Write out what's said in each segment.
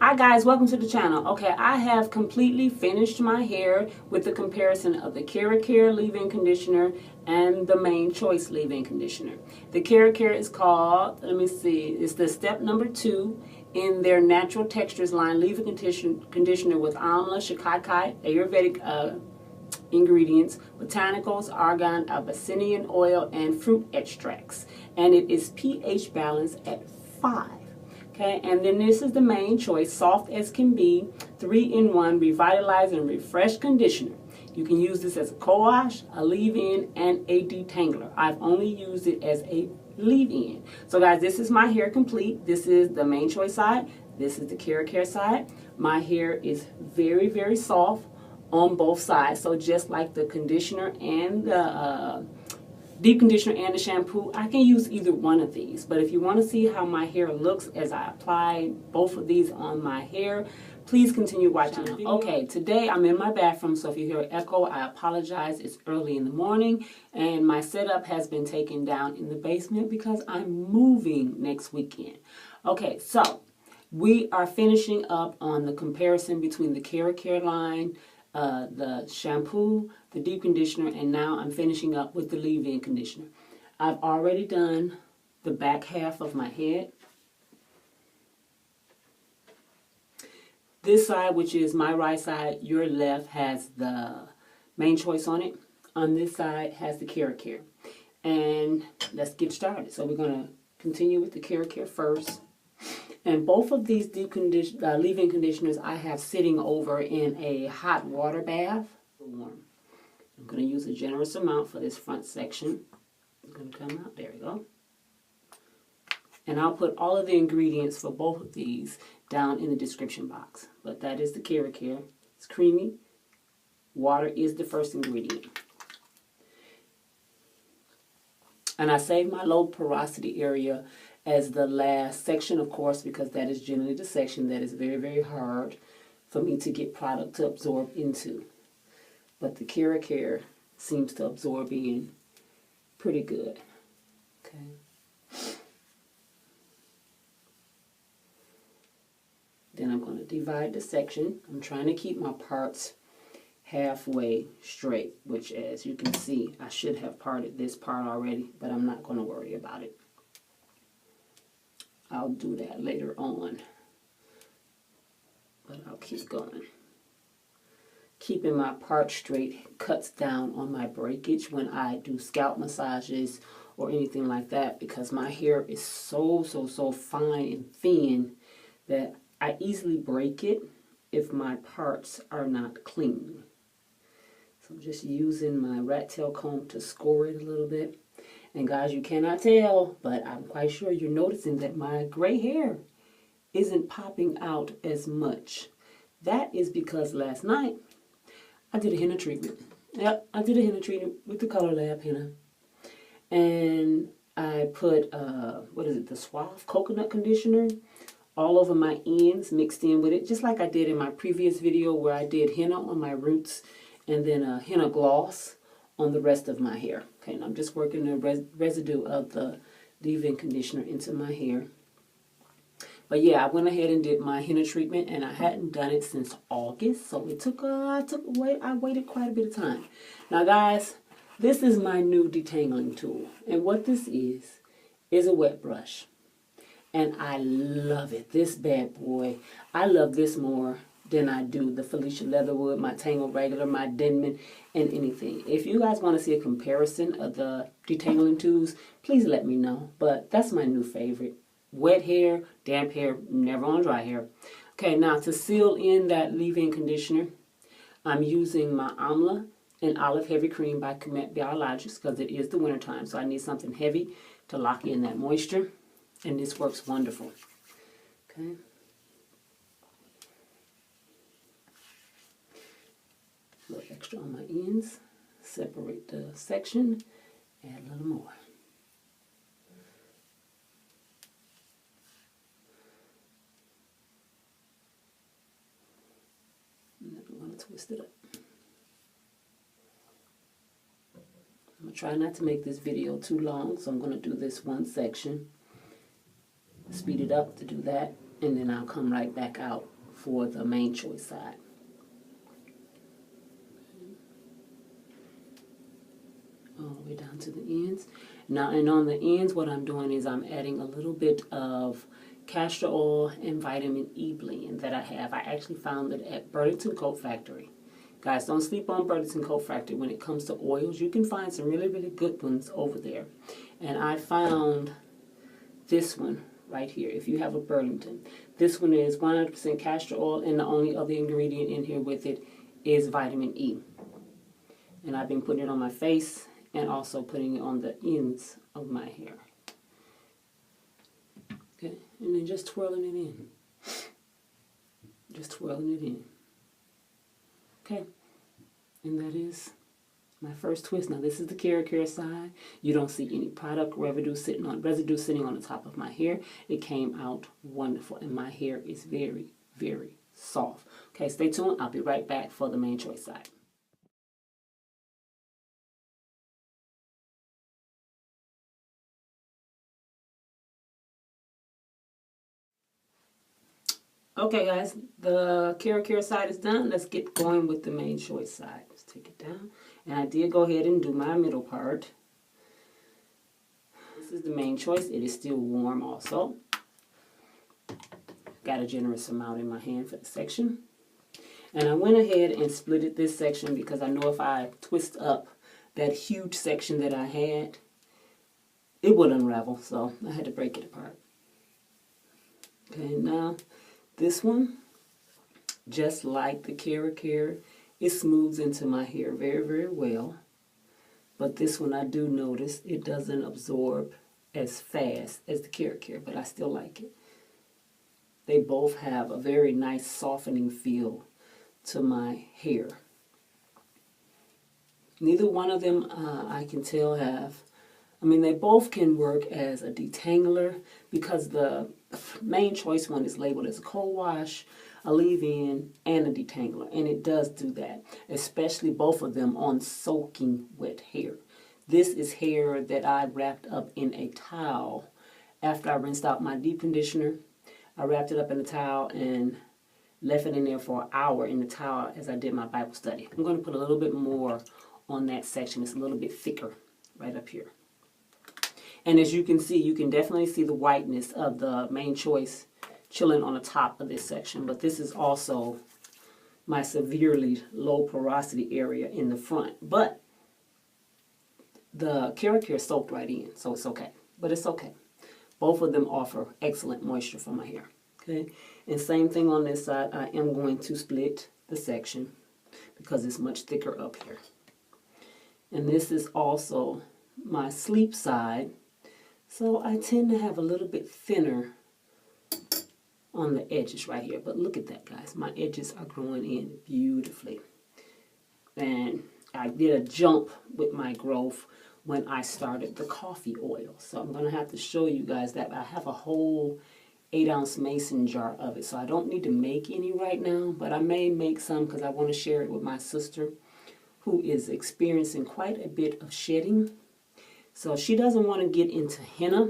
Hi guys, welcome to the channel. Okay, I have completely finished my hair with the comparison of the Keracare leave-in conditioner and the Mane Choice leave-in conditioner. The Keracare is called, let me see, it's the step number 2 in their Natural Textures line leave-in conditioner with Amla, Shikakai, Ayurvedic ingredients, botanicals, argan, abyssinian oil, and fruit extracts. And it is pH balanced at 5. Okay, and then this is the Mane Choice, soft as can be, 3-in-1 revitalize and refresh conditioner. You can use this as a co-wash, a leave-in, and a detangler. I've only used it as a leave-in. So guys, this is my hair complete. This is the Mane Choice side. This is the Keracare side. My hair is very, very soft on both sides. So just like the conditioner and the deep conditioner and the shampoo, I can use either one of these. But if you want to see how my hair looks as I apply both of these on my hair, please continue watching. Okay, today I'm in my bathroom, so if you hear echo, I apologize. It's early in the morning, and my setup has been taken down in the basement because I'm moving next weekend. Okay, so we are finishing up on the comparison between the Keracare line, the shampoo, the deep conditioner, and now I'm finishing up with the leave-in conditioner. I've already done the back half of my head. This side, which is my right side, your left, has the Mane Choice on it. On this side has the Keracare. And let's get started. So we're going to continue with the Keracare first. And both of these deep leave-in conditioners I have sitting over in a hot water bath. I'm going to use a generous amount for this front section. It's going to come out. There we go. And I'll put all of the ingredients for both of these down in the description box. But that is the Keracare. It's creamy. Water is the first ingredient. And I saved my low porosity area as the last section, of course, because that is generally the section that is very, very hard for me to get product to absorb into. But the Keracare seems to absorb in pretty good. Okay. Then I'm going to divide the section. I'm trying to keep my parts halfway straight, which, as you can see, I should have parted this part already, but I'm not going to worry about it. I'll do that later on, but I'll keep going. Keeping my part straight cuts down on my breakage when I do scalp massages or anything like that, because my hair is so fine and thin that I easily break it if my parts are not clean. So I'm just using my rat tail comb to score it a little bit. And guys, you cannot tell, but I'm quite sure you're noticing that my gray hair isn't popping out as much. That is because last night I did a henna treatment. Yep, I did a henna treatment with the Color Lab henna. And I put, the Suave coconut conditioner all over my ends, mixed in with it, just like I did in my previous video where I did henna on my roots and then a henna gloss on the rest of my hair. Okay, and I'm just working the residue of the leave-in conditioner into my hair. But yeah, I went ahead and did my henna treatment, and I hadn't done it since August, so I waited quite a bit of time. Now guys, this is my new detangling tool, and what this is a wet brush, and I love it. This bad boy, I love this more than I do the Felicia Leatherwood, my Tangle Regular, my Denman, and anything. If you guys want to see a comparison of the detangling tools, please let me know. But that's my new favorite. Wet hair, damp hair, never on dry hair. Okay, now to seal in that leave-in conditioner, I'm using my Amla and Olive Heavy Cream by Comet Biologics because it is the wintertime, so I need something heavy to lock in that moisture, and this works wonderful. Okay. A little extra on my ends, separate the section, add a little more. And then I'm going to twist it up. I'm going to try not to make this video too long, so I'm going to do this one section. Speed it up to do that. and then I'll come right back out for the Mane Choice side. All the way down to the ends. Now, and on the ends, what I'm doing is I'm adding a little bit of castor oil and vitamin E blend that I have. I actually found it at Burlington Coat Factory. Guys, don't sleep on Burlington Coat Factory when it comes to oils. You can find some really, really good ones over there. And I found this one right here, if you have a Burlington. This one is 100% castor oil, and the only other ingredient in here with it is vitamin E. And I've been putting it on my face and also putting it on the ends of my hair. Okay, and then just twirling it in. Just twirling it in. Okay, and that is my first twist. Now this is the Kera side. You don't see any product residue sitting on the top of my hair. It came out wonderful, and my hair is very, very soft. Okay, stay tuned. I'll be right back for the Mane Choice side. Okay, guys, the Kera side is done. Let's get going with the Mane Choice side. Let's take it down. And I did go ahead and do my middle part. This is the Mane Choice. It is still warm also. Got a generous amount in my hand for the section. And I went ahead and splitted this section because I know if I twist up that huge section that I had, it would unravel. So I had to break it apart. Okay, now this one, just like the Kera, it smooths into my hair very, very well. But this one I do notice it doesn't absorb as fast as the Kera, but I still like it. They both have a very nice softening feel to my hair. Neither one of them I can tell they both can work as a detangler because the Mane Choice one is labeled as a cold wash, a leave-in, and a detangler. And it does do that, especially both of them on soaking wet hair. This is hair that I wrapped up in a towel after I rinsed out my deep conditioner. I wrapped it up in a towel and left it in there for an hour in the towel as I did my Bible study. I'm going to put a little bit more on that section. It's a little bit thicker right up here. And as you can see, you can definitely see the whiteness of the Mane Choice chilling on the top of this section. But this is also my severely low porosity area in the front. But the Kera soaked right in, so it's okay. But it's okay. Both of them offer excellent moisture for my hair. Okay, and same thing on this side. I am going to split the section because it's much thicker up here. And this is also my sleep side. So I tend to have a little bit thinner on the edges right here. But look at that, guys. My edges are growing in beautifully. And I did a jump with my growth when I started the coffee oil. So I'm going to have to show you guys that. I have a whole 8-ounce mason jar of it. So I don't need to make any right now. But I may make some because I want to share it with my sister who is experiencing quite a bit of shedding. So she doesn't want to get into henna,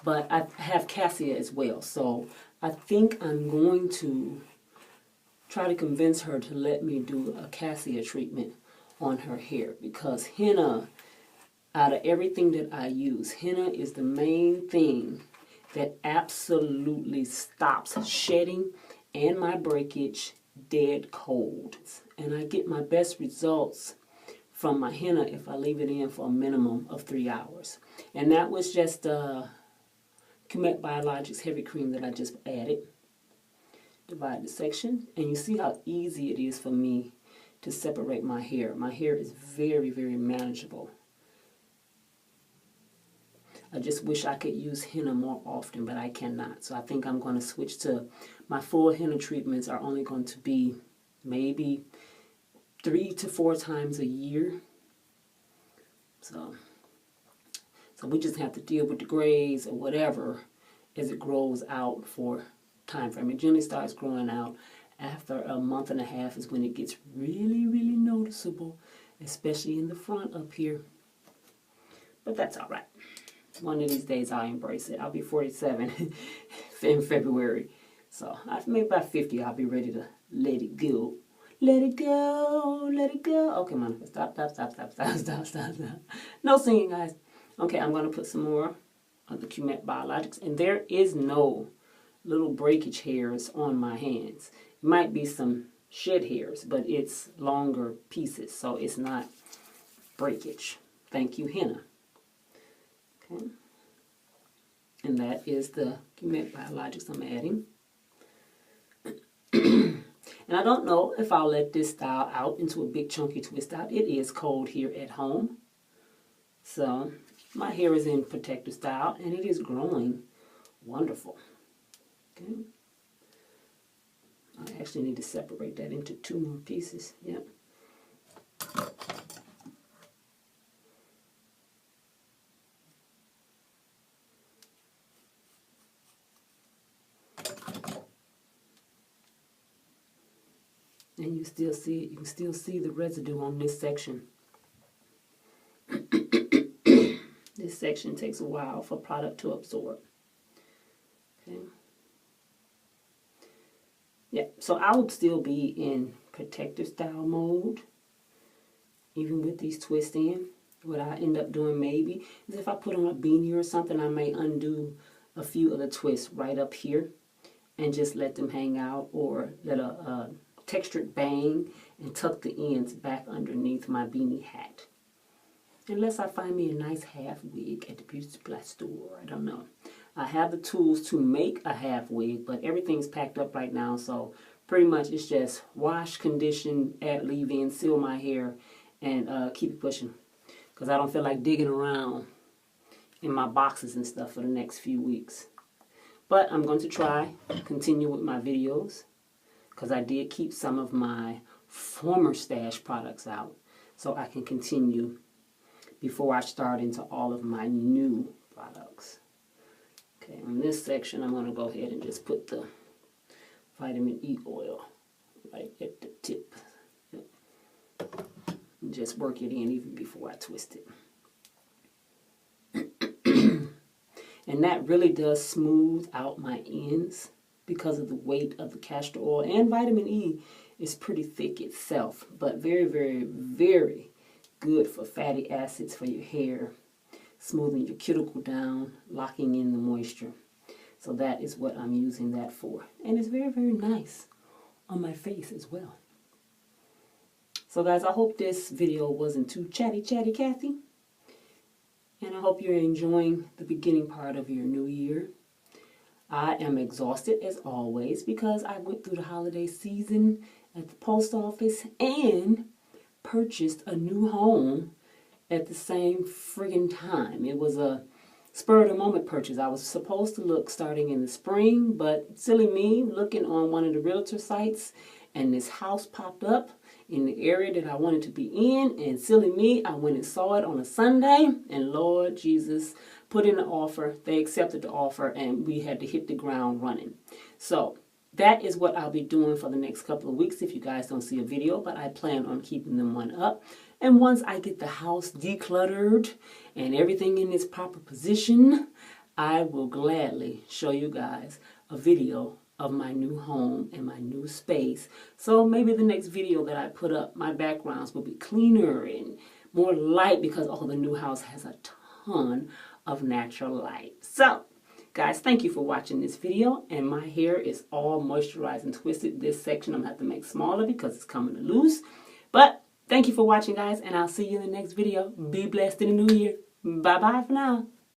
but I have cassia as well. So I think I'm going to try to convince her to let me do a cassia treatment on her hair because henna, out of everything that I use, henna is the main thing that absolutely stops shedding and my breakage dead cold. And I get my best results from my henna if I leave it in for a minimum of 3 hours. And that was just Comet Biologics heavy cream that I just added. Divide the section, and you see how easy it is for me to separate my hair. My hair is very, very manageable. I just wish I could use henna more often, but I cannot. So I think I'm going to switch to my full henna treatments are only going to be maybe 3 to 4 times a year. So we just have to deal with the grays or whatever as it grows out for time frame. It generally starts growing out after a month and a half is when it gets really, really noticeable, especially in the front up here. But that's all right. One of these days I'll embrace it. I'll be 47 in February. So maybe by 50 I'll be ready to let it go. Let it go, let it go. Okay, Monica, stop. No singing, guys. Okay, I'm going to put some more of the Cumet Biologics. And there is no little breakage hairs on my hands. It might be some shed hairs, but it's longer pieces, so it's not breakage. Thank you, henna. Okay. And that is the Cumet Biologics I'm adding. And I don't know if I'll let this style out into a big chunky twist out. It is cold here at home. So my hair is in protective style and it is growing wonderful. Okay. I actually need to separate that into 2 more pieces. Yep. And you still see it. You can still see the residue on this section. This section takes a while for product to absorb. Okay. Yeah, so I would still be in protective style mode, even with these twists in. What I end up doing maybe is if I put on a beanie or something, I may undo a few of the twists right up here and just let them hang out, or let a textured bang and tuck the ends back underneath my beanie hat. Unless I find me a nice half wig at the beauty supply store. I don't know. I have the tools to make a half wig, but everything's packed up right now, so pretty much it's just wash, condition, add leave-in, seal my hair, and keep it pushing. Because I don't feel like digging around in my boxes and stuff for the next few weeks. But I'm going to try continue with my videos, because I did keep some of my former stash products out, so I can continue before I start into all of my new products. Okay, on this section, I'm going to go ahead and just put the vitamin E oil right at the tip. Yep. And just work it in even before I twist it. And that really does smooth out my ends because of the weight of the castor oil. And vitamin E is pretty thick itself, but very, very, very good for fatty acids for your hair, smoothing your cuticle down, locking in the moisture. So that is what I'm using that for. And it's very, very nice on my face as well. So guys, I hope this video wasn't too chatty Cathy. And I hope you're enjoying the beginning part of your new year. I am exhausted as always because I went through the holiday season at the post office and purchased a new home at the same friggin' time. It was a spur of the moment purchase. I was supposed to look starting in the spring, but silly me, looking on one of the realtor sites, and this house popped up in the area that I wanted to be in, and silly me, I went and saw it on a Sunday, and Lord Jesus, put in an offer. They accepted the offer, and we had to hit the ground running. So that is what I'll be doing for the next couple of weeks if you guys don't see a video, but I plan on keeping them one up. And once I get the house decluttered and everything in its proper position, I will gladly show you guys a video of my new home and my new space. So maybe the next video that I put up, my backgrounds will be cleaner and more light because the new house has a ton of natural light. So guys, thank you for watching this video, and my hair is all moisturized and twisted. This section I'm going to have to make smaller because it's coming loose. But thank you for watching, guys, and I'll see you in the next video. Be blessed in the new year. Bye-bye for now.